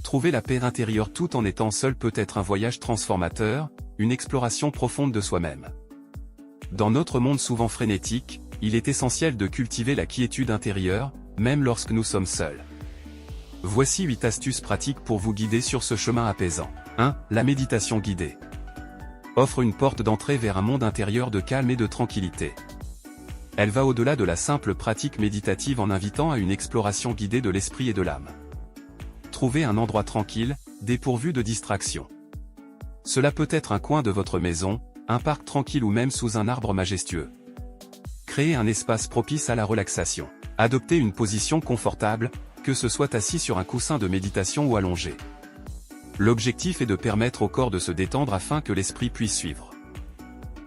Trouver la paix intérieure tout en étant seul peut être un voyage transformateur, une exploration profonde de soi-même. Dans notre monde souvent frénétique, il est essentiel de cultiver la quiétude intérieure, même lorsque nous sommes seuls. Voici 8 astuces pratiques pour vous guider sur ce chemin apaisant. 1. La méditation guidée. Offre une porte d'entrée vers un monde intérieur de calme et de tranquillité. Elle va au-delà de la simple pratique méditative en invitant à une exploration guidée de l'esprit et de l'âme. Trouvez un endroit tranquille, dépourvu de distractions. Cela peut être un coin de votre maison, un parc tranquille ou même sous un arbre majestueux. Créez un espace propice à la relaxation. Adoptez une position confortable, que ce soit assis sur un coussin de méditation ou allongé. L'objectif est de permettre au corps de se détendre afin que l'esprit puisse suivre.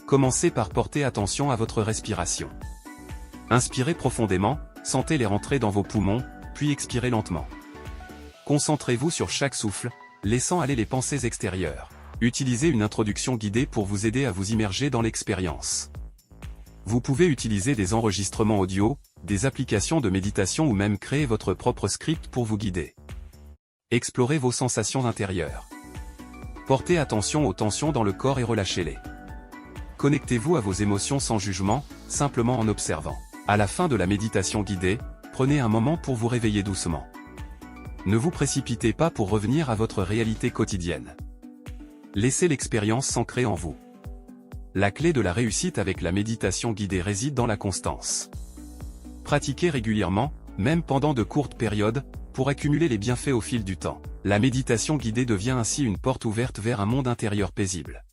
Commencez par porter attention à votre respiration. Inspirez profondément, sentez-les rentrer dans vos poumons, puis expirez lentement. Concentrez-vous sur chaque souffle, laissant aller les pensées extérieures. Utilisez une introduction guidée pour vous aider à vous immerger dans l'expérience. Vous pouvez utiliser des enregistrements audio, des applications de méditation ou même créer votre propre script pour vous guider. Explorez vos sensations intérieures. Portez attention aux tensions dans le corps et relâchez-les. Connectez-vous à vos émotions sans jugement, simplement en observant. À la fin de la méditation guidée, prenez un moment pour vous réveiller doucement. Ne vous précipitez pas pour revenir à votre réalité quotidienne. Laissez l'expérience s'ancrer en vous. La clé de la réussite avec la méditation guidée réside dans la constance. Pratiquez régulièrement, même pendant de courtes périodes, pour accumuler les bienfaits au fil du temps. La méditation guidée devient ainsi une porte ouverte vers un monde intérieur paisible.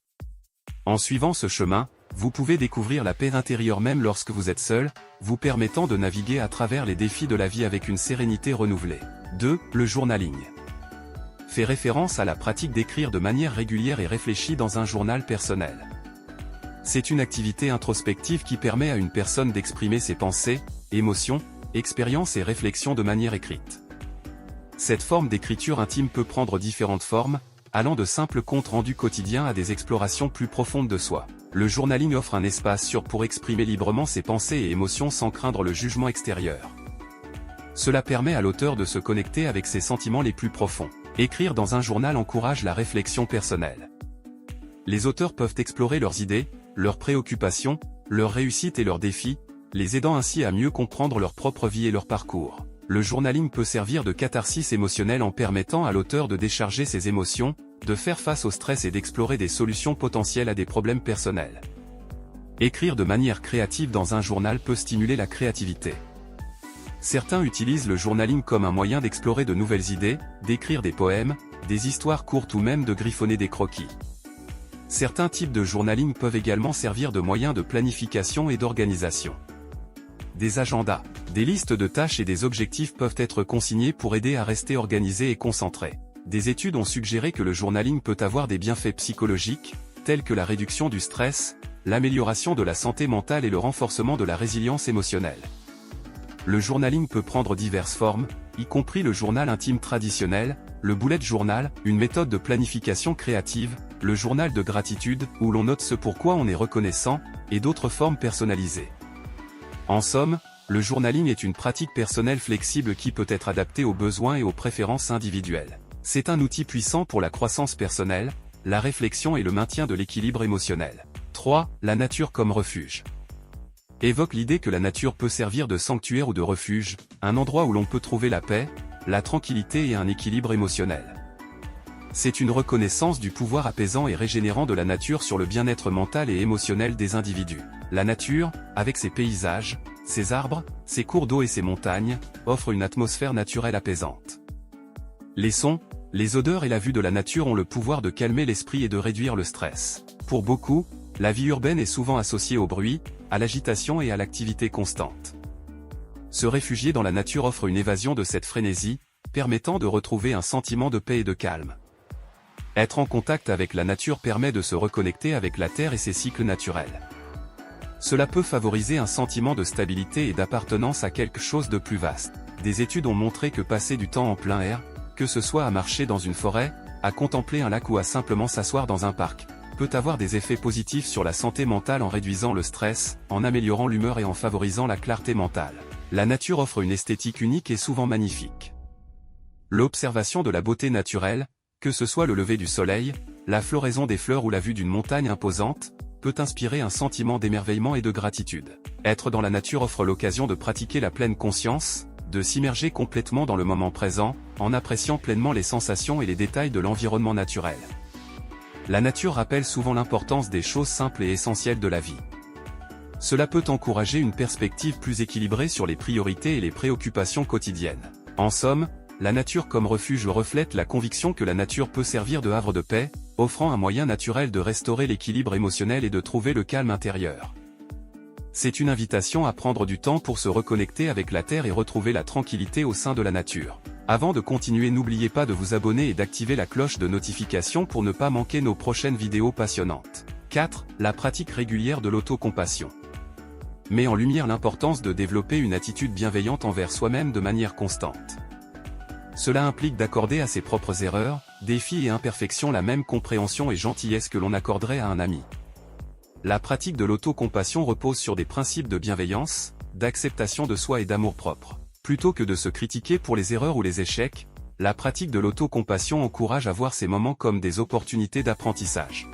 En suivant ce chemin, vous pouvez découvrir la paix intérieure même lorsque vous êtes seul, vous permettant de naviguer à travers les défis de la vie avec une sérénité renouvelée. 2. Le journaling. Fait référence à la pratique d'écrire de manière régulière et réfléchie dans un journal personnel. C'est une activité introspective qui permet à une personne d'exprimer ses pensées, émotions, expériences et réflexions de manière écrite. Cette forme d'écriture intime peut prendre différentes formes, allant de simples comptes rendus quotidiens à des explorations plus profondes de soi. Le journaling offre un espace sûr pour exprimer librement ses pensées et émotions sans craindre le jugement extérieur. Cela permet à l'auteur de se connecter avec ses sentiments les plus profonds. Écrire dans un journal encourage la réflexion personnelle. Les auteurs peuvent explorer leurs idées, leurs préoccupations, leurs réussites et leurs défis, les aidant ainsi à mieux comprendre leur propre vie et leur parcours. Le journaling peut servir de catharsis émotionnelle en permettant à l'auteur de décharger ses émotions, de faire face au stress et d'explorer des solutions potentielles à des problèmes personnels. Écrire de manière créative dans un journal peut stimuler la créativité. Certains utilisent le journaling comme un moyen d'explorer de nouvelles idées, d'écrire des poèmes, des histoires courtes ou même de griffonner des croquis. Certains types de journaling peuvent également servir de moyen de planification et d'organisation. Des agendas, des listes de tâches et des objectifs peuvent être consignés pour aider à rester organisé et concentré. Des études ont suggéré que le journaling peut avoir des bienfaits psychologiques, tels que la réduction du stress, l'amélioration de la santé mentale et le renforcement de la résilience émotionnelle. Le journaling peut prendre diverses formes, y compris le journal intime traditionnel, le bullet journal, une méthode de planification créative, le journal de gratitude, où l'on note ce pourquoi on est reconnaissant, et d'autres formes personnalisées. En somme, le journaling est une pratique personnelle flexible qui peut être adaptée aux besoins et aux préférences individuelles. C'est un outil puissant pour la croissance personnelle, la réflexion et le maintien de l'équilibre émotionnel. 3. La nature comme refuge. Évoque l'idée que la nature peut servir de sanctuaire ou de refuge, un endroit où l'on peut trouver la paix, la tranquillité et un équilibre émotionnel. C'est une reconnaissance du pouvoir apaisant et régénérant de la nature sur le bien-être mental et émotionnel des individus. La nature, avec ses paysages, ses arbres, ses cours d'eau et ses montagnes, offre une atmosphère naturelle apaisante. Les sons, les odeurs et la vue de la nature ont le pouvoir de calmer l'esprit et de réduire le stress. Pour beaucoup, la vie urbaine est souvent associée au bruit, à l'agitation et à l'activité constante. Se réfugier dans la nature offre une évasion de cette frénésie, permettant de retrouver un sentiment de paix et de calme. Être en contact avec la nature permet de se reconnecter avec la terre et ses cycles naturels. Cela peut favoriser un sentiment de stabilité et d'appartenance à quelque chose de plus vaste. Des études ont montré que passer du temps en plein air, que ce soit à marcher dans une forêt, à contempler un lac ou à simplement s'asseoir dans un parc, peut avoir des effets positifs sur la santé mentale en réduisant le stress, en améliorant l'humeur et en favorisant la clarté mentale. La nature offre une esthétique unique et souvent magnifique. L'observation de la beauté naturelle, que ce soit le lever du soleil, la floraison des fleurs ou la vue d'une montagne imposante, peut inspirer un sentiment d'émerveillement et de gratitude. Être dans la nature offre l'occasion de pratiquer la pleine conscience, de s'immerger complètement dans le moment présent, en appréciant pleinement les sensations et les détails de l'environnement naturel. La nature rappelle souvent l'importance des choses simples et essentielles de la vie. Cela peut encourager une perspective plus équilibrée sur les priorités et les préoccupations quotidiennes. En somme, la nature comme refuge reflète la conviction que la nature peut servir de havre de paix, offrant un moyen naturel de restaurer l'équilibre émotionnel et de trouver le calme intérieur. C'est une invitation à prendre du temps pour se reconnecter avec la terre et retrouver la tranquillité au sein de la nature. Avant de continuer, n'oubliez pas de vous abonner et d'activer la cloche de notification pour ne pas manquer nos prochaines vidéos passionnantes. 4. La pratique régulière de l'autocompassion met en lumière l'importance de développer une attitude bienveillante envers soi-même de manière constante. Cela implique d'accorder à ses propres erreurs, défis et imperfections la même compréhension et gentillesse que l'on accorderait à un ami. La pratique de l'autocompassion repose sur des principes de bienveillance, d'acceptation de soi et d'amour-propre. Plutôt que de se critiquer pour les erreurs ou les échecs, la pratique de l'autocompassion encourage à voir ces moments comme des opportunités d'apprentissage.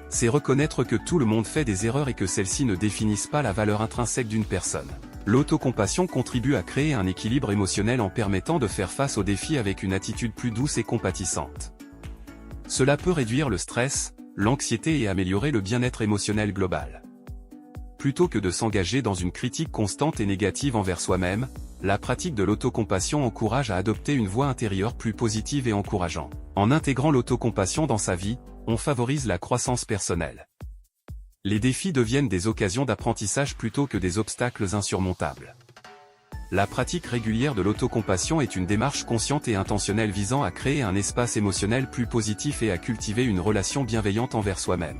C'est reconnaître que tout le monde fait des erreurs et que celles-ci ne définissent pas la valeur intrinsèque d'une personne. L'autocompassion contribue à créer un équilibre émotionnel en permettant de faire face aux défis avec une attitude plus douce et compatissante. Cela peut réduire le stress, l'anxiété et améliorer le bien-être émotionnel global. Plutôt que de s'engager dans une critique constante et négative envers soi-même, la pratique de l'autocompassion encourage à adopter une voie intérieure plus positive et encourageante. En intégrant l'autocompassion dans sa vie, on favorise la croissance personnelle. Les défis deviennent des occasions d'apprentissage plutôt que des obstacles insurmontables. La pratique régulière de l'autocompassion est une démarche consciente et intentionnelle visant à créer un espace émotionnel plus positif et à cultiver une relation bienveillante envers soi-même.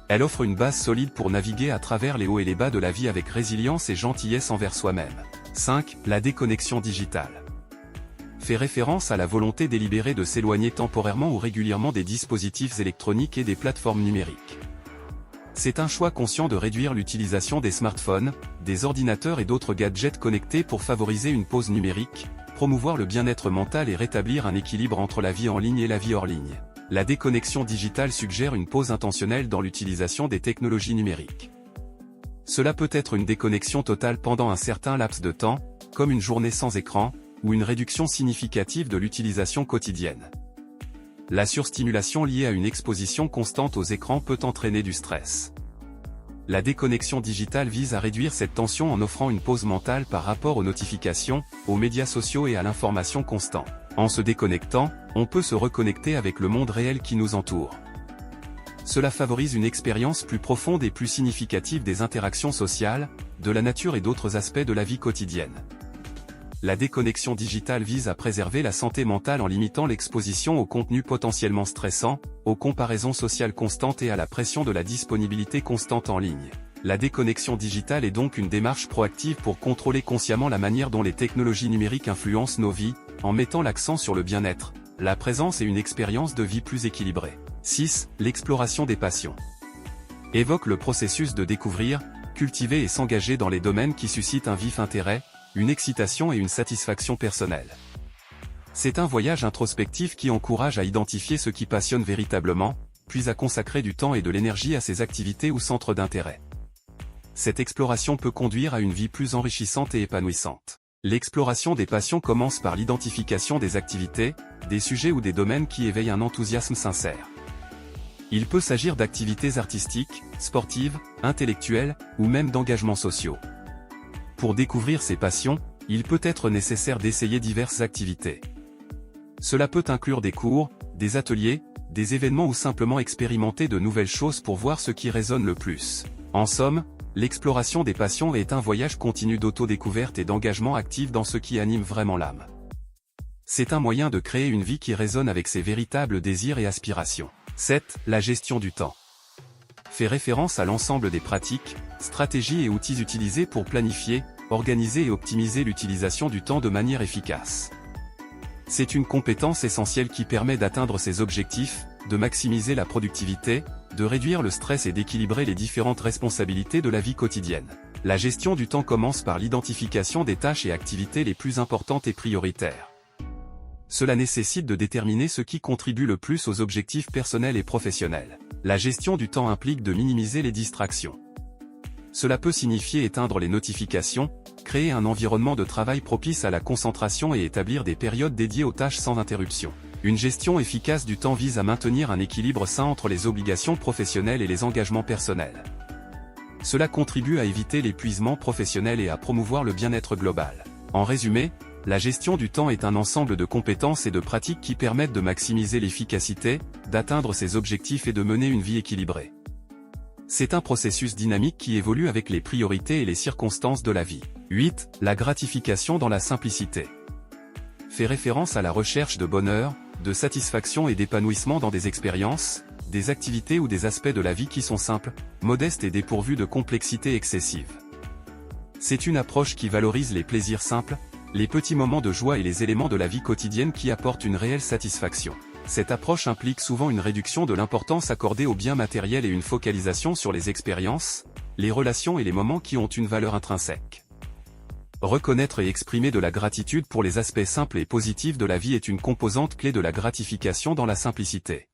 Elle offre une base solide pour naviguer à travers les hauts et les bas de la vie avec résilience et gentillesse envers soi-même. 5. La déconnexion digitale fait référence à la volonté délibérée de s'éloigner temporairement ou régulièrement des dispositifs électroniques et des plateformes numériques. C'est un choix conscient de réduire l'utilisation des smartphones, des ordinateurs et d'autres gadgets connectés pour favoriser une pause numérique, promouvoir le bien-être mental et rétablir un équilibre entre la vie en ligne et la vie hors ligne. La déconnexion digitale suggère une pause intentionnelle dans l'utilisation des technologies numériques. Cela peut être une déconnexion totale pendant un certain laps de temps, comme une journée sans écran, ou une réduction significative de l'utilisation quotidienne. La surstimulation liée à une exposition constante aux écrans peut entraîner du stress. La déconnexion digitale vise à réduire cette tension en offrant une pause mentale par rapport aux notifications, aux médias sociaux et à l'information constante. En se déconnectant, on peut se reconnecter avec le monde réel qui nous entoure. Cela favorise une expérience plus profonde et plus significative des interactions sociales, de la nature et d'autres aspects de la vie quotidienne. La déconnexion digitale vise à préserver la santé mentale en limitant l'exposition aux contenus potentiellement stressants, aux comparaisons sociales constantes et à la pression de la disponibilité constante en ligne. La déconnexion digitale est donc une démarche proactive pour contrôler consciemment la manière dont les technologies numériques influencent nos vies, en mettant l'accent sur le bien-être, la présence et une expérience de vie plus équilibrée. 6. L'exploration des passions évoque le processus de découvrir, cultiver et s'engager dans les domaines qui suscitent un vif intérêt, une excitation et une satisfaction personnelle. C'est un voyage introspectif qui encourage à identifier ce qui passionne véritablement, puis à consacrer du temps et de l'énergie à ses activités ou centres d'intérêt. Cette exploration peut conduire à une vie plus enrichissante et épanouissante. L'exploration des passions commence par l'identification des activités, des sujets ou des domaines qui éveillent un enthousiasme sincère. Il peut s'agir d'activités artistiques, sportives, intellectuelles, ou même d'engagements sociaux. Pour découvrir ses passions, il peut être nécessaire d'essayer diverses activités. Cela peut inclure des cours, des ateliers, des événements ou simplement expérimenter de nouvelles choses pour voir ce qui résonne le plus. En somme, l'exploration des passions est un voyage continu d'autodécouverte et d'engagement actif dans ce qui anime vraiment l'âme. C'est un moyen de créer une vie qui résonne avec ses véritables désirs et aspirations. 7. La gestion du temps fait référence à l'ensemble des pratiques, stratégies et outils utilisés pour planifier, organiser et optimiser l'utilisation du temps de manière efficace. C'est une compétence essentielle qui permet d'atteindre ses objectifs, de maximiser la productivité, de réduire le stress et d'équilibrer les différentes responsabilités de la vie quotidienne. La gestion du temps commence par l'identification des tâches et activités les plus importantes et prioritaires. Cela nécessite de déterminer ce qui contribue le plus aux objectifs personnels et professionnels. La gestion du temps implique de minimiser les distractions. Cela peut signifier éteindre les notifications, créer un environnement de travail propice à la concentration et établir des périodes dédiées aux tâches sans interruption. Une gestion efficace du temps vise à maintenir un équilibre sain entre les obligations professionnelles et les engagements personnels. Cela contribue à éviter l'épuisement professionnel et à promouvoir le bien-être global. En résumé, la gestion du temps est un ensemble de compétences et de pratiques qui permettent de maximiser l'efficacité, d'atteindre ses objectifs et de mener une vie équilibrée. C'est un processus dynamique qui évolue avec les priorités et les circonstances de la vie. 8. La gratification dans la simplicité. Fait référence à la recherche de bonheur, de satisfaction et d'épanouissement dans des expériences, des activités ou des aspects de la vie qui sont simples, modestes et dépourvus de complexité excessive. C'est une approche qui valorise les plaisirs simples, les petits moments de joie et les éléments de la vie quotidienne qui apportent une réelle satisfaction. Cette approche implique souvent une réduction de l'importance accordée aux biens matériels et une focalisation sur les expériences, les relations et les moments qui ont une valeur intrinsèque. Reconnaître et exprimer de la gratitude pour les aspects simples et positifs de la vie est une composante clé de la gratification dans la simplicité.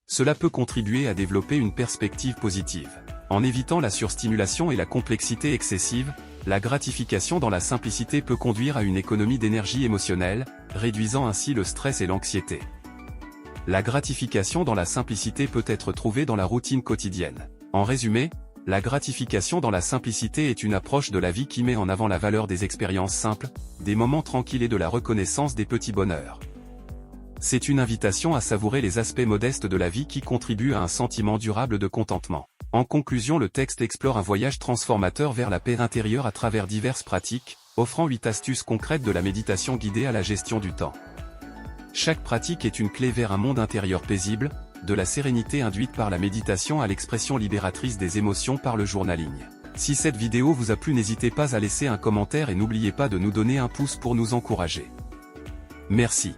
Cela peut contribuer à développer une perspective positive. En évitant la surstimulation et la complexité excessive, la gratification dans la simplicité peut conduire à une économie d'énergie émotionnelle, réduisant ainsi le stress et l'anxiété. La gratification dans la simplicité peut être trouvée dans la routine quotidienne. En résumé, la gratification dans la simplicité est une approche de la vie qui met en avant la valeur des expériences simples, des moments tranquilles et de la reconnaissance des petits bonheurs. C'est une invitation à savourer les aspects modestes de la vie qui contribuent à un sentiment durable de contentement. En conclusion, le texte explore un voyage transformateur vers la paix intérieure à travers diverses pratiques, offrant 8 astuces concrètes de la méditation guidée à la gestion du temps. Chaque pratique est une clé vers un monde intérieur paisible, de la sérénité induite par la méditation à l'expression libératrice des émotions par le journaling. Si cette vidéo vous a plu, n'hésitez pas à laisser un commentaire et n'oubliez pas de nous donner un pouce pour nous encourager. Merci.